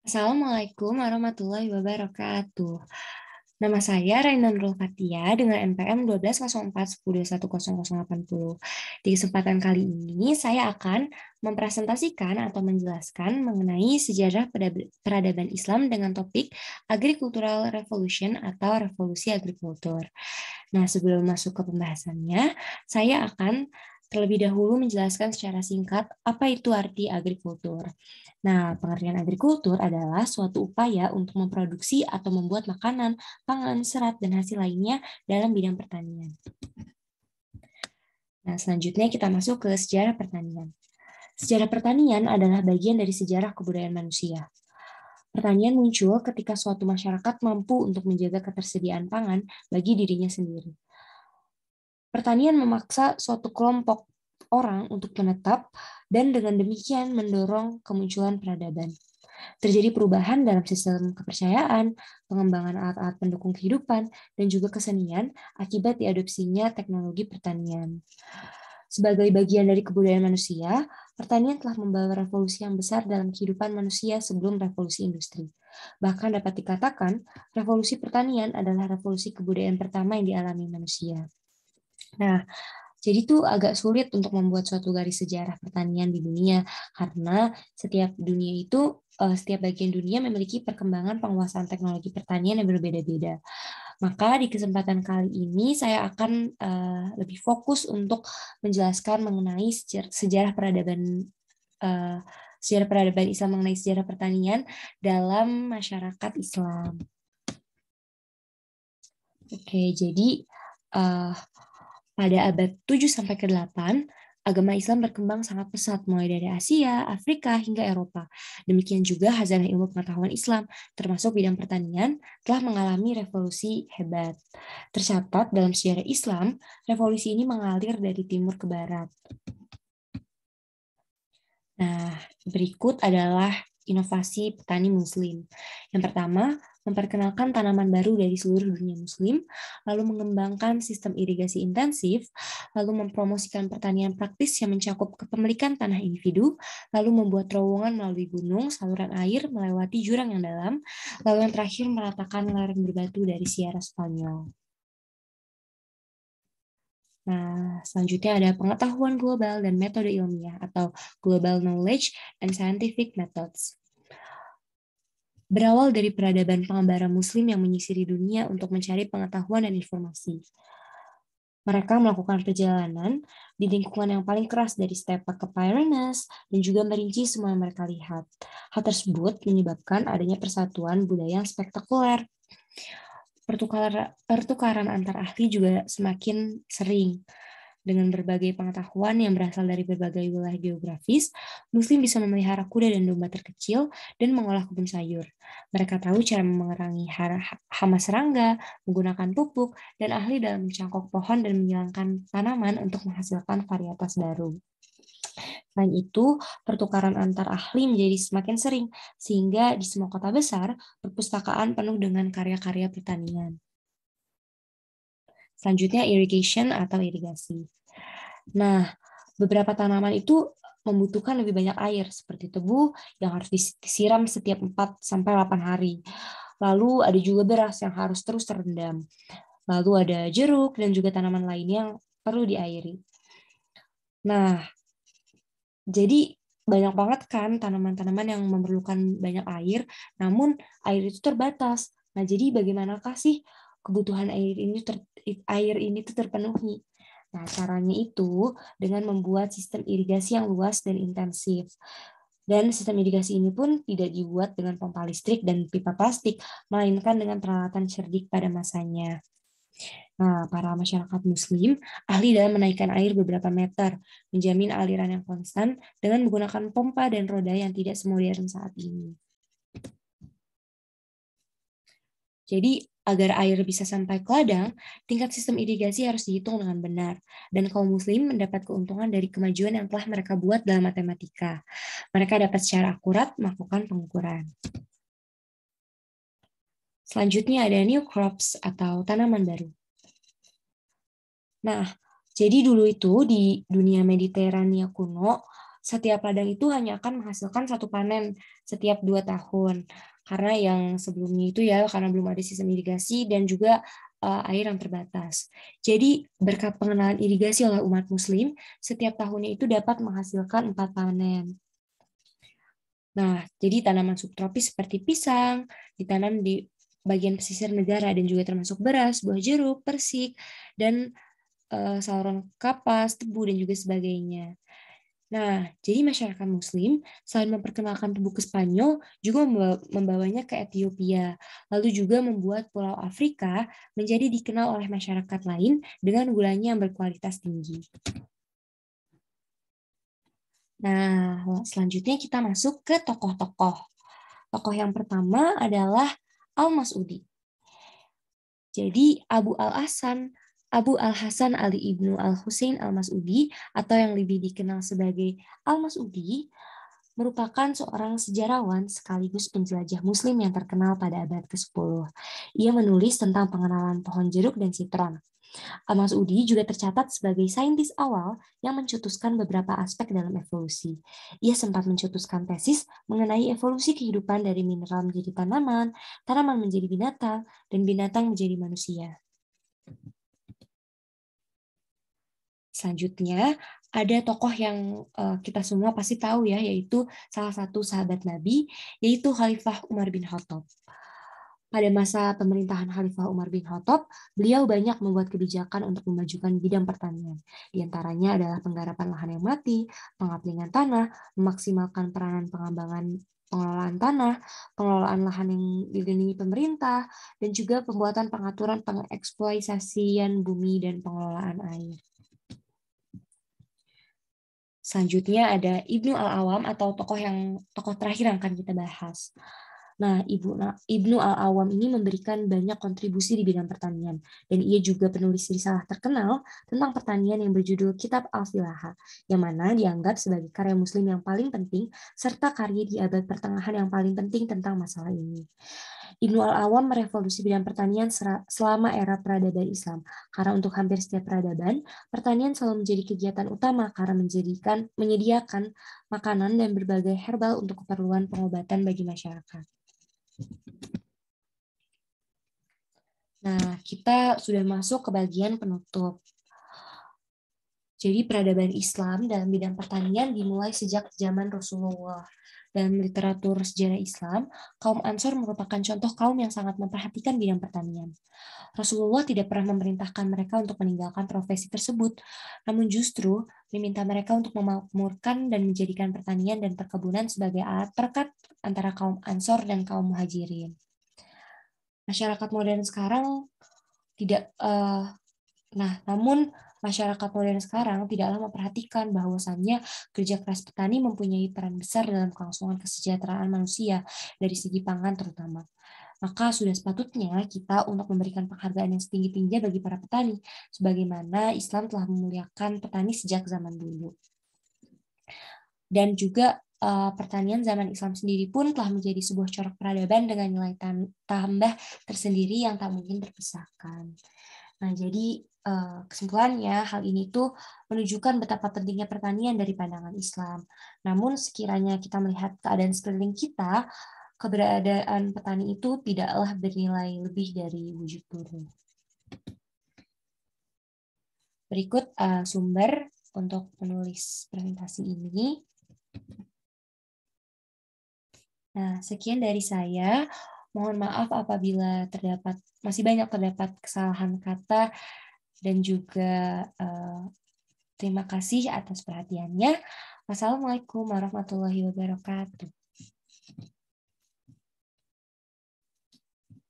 Assalamualaikum warahmatullahi wabarakatuh. Nama saya Raina Nurul Fatia dengan NPM 120410210080. Di kesempatan kali ini saya akan mempresentasikan atau menjelaskan mengenai sejarah peradaban Islam dengan topik Agricultural Revolution atau revolusi agrikultur. Nah, sebelum masuk ke pembahasannya, saya akan terlebih dahulu menjelaskan secara singkat apa itu arti agrikultur. Nah, pengertian agrikultur adalah suatu upaya untuk memproduksi atau membuat makanan, pangan, serat, dan hasil lainnya dalam bidang pertanian. Nah, selanjutnya kita masuk ke sejarah pertanian. Sejarah pertanian adalah bagian dari sejarah kebudayaan manusia. Pertanian muncul ketika suatu masyarakat mampu untuk menjaga ketersediaan pangan bagi dirinya sendiri. Pertanian memaksa suatu kelompok orang untuk menetap dan dengan demikian mendorong kemunculan peradaban. Terjadi perubahan dalam sistem kepercayaan, pengembangan alat-alat pendukung kehidupan, dan juga kesenian akibat diadopsinya teknologi pertanian. Sebagai bagian dari kebudayaan manusia, pertanian telah membawa revolusi yang besar dalam kehidupan manusia sebelum revolusi industri. Bahkan dapat dikatakan, revolusi pertanian adalah revolusi kebudayaan pertama yang dialami manusia. Nah, jadi itu agak sulit untuk membuat suatu garis sejarah pertanian di dunia karena setiap bagian dunia memiliki perkembangan penguasaan teknologi pertanian yang berbeda-beda. Maka di kesempatan kali ini saya akan lebih fokus untuk menjelaskan mengenai uh, sejarah peradaban Islam mengenai sejarah pertanian dalam masyarakat Islam. Oke, jadi uh, pada abad 7 sampai ke 8, agama Islam berkembang sangat pesat mulai dari Asia, Afrika, hingga Eropa. Demikian juga hazanah ilmu pengetahuan Islam, termasuk bidang pertanian, telah mengalami revolusi hebat. Tercatat dalam sejarah Islam, revolusi ini mengalir dari timur ke barat. Nah, berikut adalah inovasi petani muslim. Yang pertama, memperkenalkan tanaman baru dari seluruh dunia muslim, lalu mengembangkan sistem irigasi intensif, lalu mempromosikan pertanian praktis yang mencakup kepemilikan tanah individu, lalu membuat terowongan melalui gunung, saluran air, melewati jurang yang dalam, lalu yang terakhir meratakan lereng berbatu dari Sierra Spanyol. Nah, selanjutnya ada pengetahuan global dan metode ilmiah atau Global Knowledge and Scientific Methods. Berawal dari peradaban pengembara muslim yang menyisiri dunia untuk mencari pengetahuan dan informasi. Mereka melakukan perjalanan di lingkungan yang paling keras dari steppe ke Pyrenees dan juga merinci semua yang mereka lihat. Hal tersebut menyebabkan adanya persatuan budaya yang spektakuler. Pertukaran antar ahli juga semakin sering. Dengan berbagai pengetahuan yang berasal dari berbagai wilayah geografis, Muslim bisa memelihara kuda dan domba terkecil dan mengolah kebun sayur. Mereka tahu cara memerangi hama serangga, menggunakan pupuk, dan ahli dalam mencangkok pohon dan menyilangkan tanaman untuk menghasilkan varietas baru. Selain itu, pertukaran antar ahli menjadi semakin sering, sehingga di semua kota besar, perpustakaan penuh dengan karya-karya pertanian. Selanjutnya, irrigation atau irigasi. Nah, beberapa tanaman itu membutuhkan lebih banyak air, seperti tebu yang harus disiram setiap 4-8 hari. Lalu ada juga beras yang harus terus terendam. Lalu ada jeruk dan juga tanaman lain yang perlu diairi. Nah, jadi banyak banget kan tanaman-tanaman yang memerlukan banyak air, namun air itu terbatas. Nah, jadi bagaimanakah sih kebutuhan air ini terpenuhi? Nah, caranya itu dengan membuat sistem irigasi yang luas dan intensif. Dan sistem irigasi ini pun tidak dibuat dengan pompa listrik dan pipa plastik, melainkan dengan peralatan cerdik pada masanya. Nah, para masyarakat muslim ahli dalam menaikkan air beberapa meter, menjamin aliran yang konstan dengan menggunakan pompa dan roda yang tidak semodern saat ini. Jadi, agar air bisa sampai ke ladang, tingkat sistem irigasi harus dihitung dengan benar, dan kaum muslim mendapat keuntungan dari kemajuan yang telah mereka buat dalam matematika. Mereka dapat secara akurat melakukan pengukuran. Selanjutnya ada new crops atau tanaman baru. Nah, jadi dulu itu di dunia Mediterania kuno, setiap ladang itu hanya akan menghasilkan satu panen setiap 2 tahun. Karena yang sebelumnya itu ya, karena belum ada sistem irigasi dan juga air yang terbatas. Jadi berkat pengenalan irigasi oleh umat Muslim, setiap tahunnya itu dapat menghasilkan 4 panen. Nah, jadi tanaman subtropis seperti pisang ditanam di bagian pesisir negara dan juga termasuk beras, buah jeruk, persik, dan saluran kapas, tebu, dan juga sebagainya. Nah, jadi masyarakat Muslim selain memperkenalkan tebu ke Spanyol, juga membawanya ke Ethiopia, lalu juga membuat Pulau Afrika menjadi dikenal oleh masyarakat lain dengan gulanya yang berkualitas tinggi. Nah, selanjutnya kita masuk ke tokoh-tokoh. Tokoh yang pertama adalah Al-Mas'udi. Jadi Abu Al-Hasan Ali ibnu Al-Husain Al-Mas'udi atau yang lebih dikenal sebagai Al-Mas'udi merupakan seorang sejarawan sekaligus penjelajah Muslim yang terkenal pada abad ke-10. Ia menulis tentang pengenalan pohon jeruk dan sitron. Al-Mas'udi juga tercatat sebagai saintis awal yang mencetuskan beberapa aspek dalam evolusi. Ia sempat mencetuskan tesis mengenai evolusi kehidupan dari mineral menjadi tanaman, tanaman menjadi binatang, dan binatang menjadi manusia. Selanjutnya, ada tokoh yang kita semua pasti tahu ya, yaitu salah satu sahabat Nabi, yaitu Khalifah Umar bin Khattab. Pada masa pemerintahan Khalifah Umar bin Khattab, beliau banyak membuat kebijakan untuk memajukan bidang pertanian. Di antaranya adalah penggarapan lahan yang mati, pengaplingan tanah, memaksimalkan peranan pengelolaan tanah, pengelolaan lahan yang dilindungi pemerintah, dan juga pembuatan pengaturan pengeksploitasian bumi dan pengelolaan air. Selanjutnya ada Ibnu Al-Awam atau tokoh terakhir yang akan kita bahas. Nah, Ibnu Al-Awam ini memberikan banyak kontribusi di bidang pertanian, dan ia juga penulis risalah terkenal tentang pertanian yang berjudul Kitab Al-Filaha, yang mana dianggap sebagai karya Muslim yang paling penting, serta karya di abad pertengahan yang paling penting tentang masalah ini. Ibnu Al-Awam merevolusi bidang pertanian selama era peradaban Islam, karena untuk hampir setiap peradaban, pertanian selalu menjadi kegiatan utama karena menyediakan makanan dan berbagai herbal untuk keperluan pengobatan bagi masyarakat. Nah, kita sudah masuk ke bagian penutup. Jadi peradaban Islam dalam bidang pertanian dimulai sejak zaman Rasulullah. Dalam literatur sejarah Islam, kaum Ansor merupakan contoh kaum yang sangat memperhatikan bidang pertanian. Rasulullah tidak pernah memerintahkan mereka untuk meninggalkan profesi tersebut, namun justru meminta mereka untuk memakmurkan dan menjadikan pertanian dan perkebunan sebagai alat perekat antara kaum Ansor dan kaum Muhajirin. Masyarakat modern sekarang namun masyarakat modern sekarang tidaklah memperhatikan bahwasannya kerja keras petani mempunyai peran besar dalam kelangsungan kesejahteraan manusia dari segi pangan terutama. Maka sudah sepatutnya kita untuk memberikan penghargaan yang setinggi-tingginya bagi para petani, sebagaimana Islam telah memuliakan petani sejak zaman dulu. Dan juga pertanian zaman Islam sendiri pun telah menjadi sebuah corak peradaban dengan nilai tambah tersendiri yang tak mungkin terpisahkan. Nah, jadi kesimpulannya hal ini tuh menunjukkan betapa pentingnya pertanian dari pandangan Islam. Namun sekiranya kita melihat keadaan sekeliling kita, keberadaan petani itu tidaklah bernilai lebih dari wujud burung. Berikut sumber untuk menulis presentasi ini. Nah, sekian dari saya. Mohon maaf apabila masih banyak terdapat kesalahan kata dan juga terima kasih atas perhatiannya. Wassalamualaikum warahmatullahi wabarakatuh.